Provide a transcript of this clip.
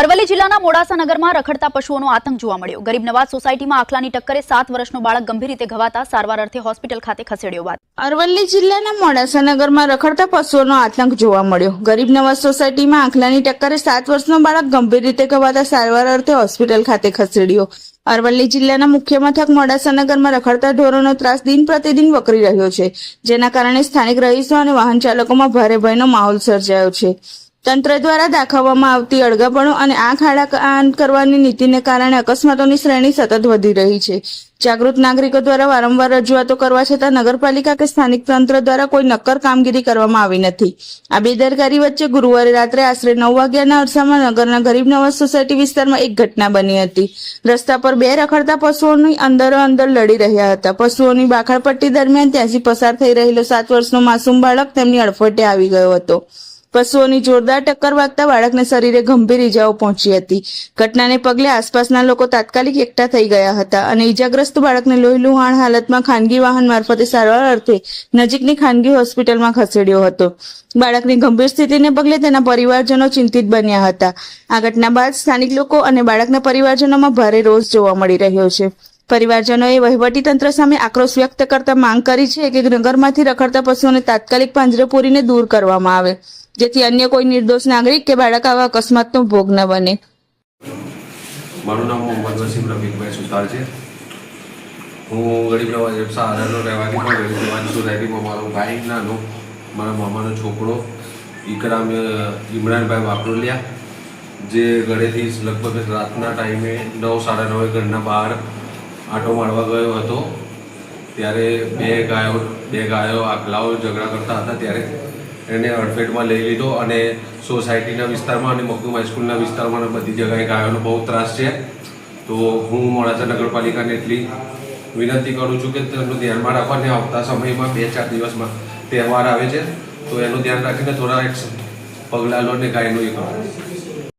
અરવલ્લી જિલ્લાના મોડાસા નગરમાં રખડતા પશુઓનો આતંક જોવા મળ્યો। ગરીબ નવાજ સોસાયટીમાં આખલાની ટક્કરે 7 વર્ષનો બાળક ગંભીર રીતે ઘવાતા સારવાર અર્થે હોસ્પિટલ ખાતે ખસેડ્યો બાદ અરવલ્લી જિલ્લાના મોડાસા નગરમાં રખડતા પશુઓનો આતંક જોવા મળ્યો। ગરીબ નવાજ સોસાયટીમાં આખલાની ટક્કરે 7 વર્ષનો બાળક ગંભીર રીતે ઘવાતા સારવાર અર્થે હોસ્પિટલ ખાતે ખસેડ્યો। અરવલ્લી જિલ્લાના મુખ્ય મથક મોડાસા નગરમાં રખડતા ઢોરોનો ત્રાસ દિન પ્રતિદિન વકરી રહ્યો છે, જેના કારણે સ્થાનિક રહીશો અને વાહન ચાલકોમાં ભારે ભયનો માહોલ સર્જાયો છે। તંત્ર દ્વારા દાખવવામાં આવતી અળગાપણું અને આંખ આડા કાન કરવાની નીતિને કારણે અકસ્માતોની શ્રેણી સતત વધી રહી છે। જાગૃત નાગરિકો દ્વારા વારંવાર રજૂઆતો કરવા છતાં નગરપાલિકા કે સ્થાનિક તંત્ર દ્વારા કોઈ નક્કર કામગીરી કરવામાં આવી નથી। આ બેદરકારી વચ્ચે ગુરુવારે રાત્રે આશરે 9 વાગ્યાના અરસામાં નગરના ગરીબ નવાજ સોસાયટી વિસ્તારમાં એક ઘટના બની હતી। રસ્તા પર 2 રખડતા પશુઓની અંદર લડી રહ્યા હતા। પશુઓની બાખડપટ્ટી દરમિયાન ત્યાંથી પસાર થઈ રહેલો 7 વર્ષનો માસૂમ બાળક તેમની અડફેટે આવી ગયો હતો। પશુઓની જોરદાર ટક્કર વાગતા બાળકને શરીરે ગંભીર ઈજાઓ પહોંચી હતી। ઘટનાને પગલે આસપાસના લોકો તાત્કાલિક એકઠા થઈ ગયા હતા અને ઈજાગ્રસ્ત બાળકને લોહીલુહાણ હાલતમાં ખાનગી વાહન મારફતે સારવાર અર્થે નજીકની ખાનગી હોસ્પિટલમાં ખસેડ્યો હતો। બાળકની ગંભીર સ્થિતિને પગલે તેના પરિવારજનો ચિંતિત બન્યા હતા। આ ઘટના બાદ સ્થાનિક લોકો અને બાળકના પરિવારજનોમાં ભારે રોષ જોવા મળી રહ્યો છે। પરિવારજનોએ વહીવટી તંત્ર સામે આક્રોશ વ્યક્ત કરતા માંગ કરી છે કે નગરમાંથી રખડતા પશુઓને તાત્કાલિક પાંજરે પૂરીને દૂર કરવામાં આવે, જેથી અન્ય કોઈ નિર્દોષ નાગરિક કે બાળક આવા અકસ્માતનો ભોગ ન બને। મારું નામ મોહમ્મદ વસીમ રફીકભાઈ સુથાર છે। હું ગરીબ નવાજ સહારાનો રહેવાથી પણ ગરીબ નવાજ સોસાયટીમાં મારો ભાઈ નાનો મારા મામાનો છોકરો ઇકરામ ઇમરાનભાઈ વાપરોલિયા, જે ઘરેથી લગભગ રાતના ટાઈમે 9 સાડા 9 ઘરના બહાર આંટો મારવા ગયો હતો। ત્યારે બે ગાયો આખલાઓ ઝઘડા કરતા હતા, ત્યારે એને અડફેટમાં લઈ લીધો અને સોસાયટીના વિસ્તારમાં અને મખદૂમ હાઈસ્કૂલના વિસ્તારમાં બધી જગ્યાએ ગાયોનો બહુ ત્રાસ છે। તો હું મોડાસા નગરપાલિકાને એટલી વિનંતી કરું છું કે તેનું ધ્યાનમાં રાખવાને આવતા સમયમાં 2-4 દિવસમાં તહેવાર આવે છે, તો એનું ધ્યાન રાખીને થોડા પગલાં લો ને ગાયનું એ કરો।